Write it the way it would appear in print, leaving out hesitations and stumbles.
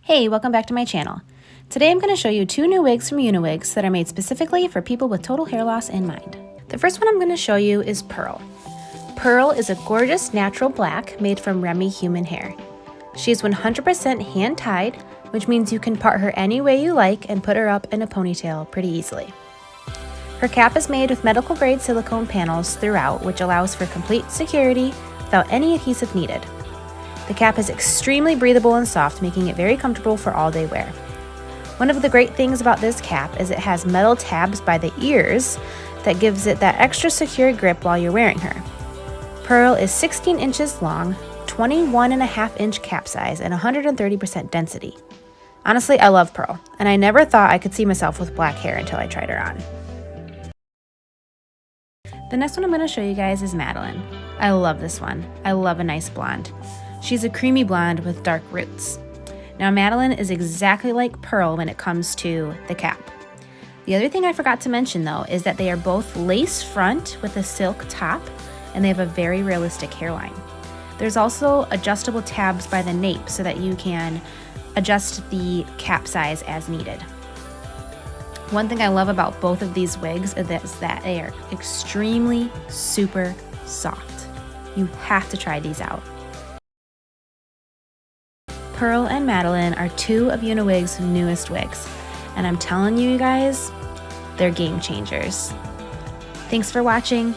Hey, welcome back to my channel. Today I'm going to show you two new wigs from UniWigs that are made specifically for people with total hair loss in mind. The first one I'm going to show you is Pearl. Pearl is a gorgeous natural black made from Remy human hair. She is 100% hand tied, which means you can part her any way you like and put her up in a ponytail pretty easily. Her cap is made with medical grade silicone panels throughout, which allows for complete security without any adhesive needed. The cap is extremely breathable and soft, making it very comfortable for all day wear. One of the great things about this cap is it has metal tabs by the ears that gives it that extra secure grip while you're wearing her. Pearl is 16 inches long, 21.5-inch cap size, and 130% density. Honestly, I love Pearl, and I never thought I could see myself with black hair until I tried her on. The next one I'm going to show you guys is Madelyn. I love this one. I love a nice blonde. She's a creamy blonde with dark roots. Now Madelyn is exactly like Pearl when it comes to the cap. The other thing I forgot to mention though is that they are both lace front with a silk top, and they have a very realistic hairline. There's also adjustable tabs by the nape so that you can adjust the cap size as needed. One thing I love about both of these wigs is that they are extremely super soft. You have to try these out. Pearl and Madelyn are two of UniWigs' newest wigs, and I'm telling you guys, they're game changers. Thanks for watching.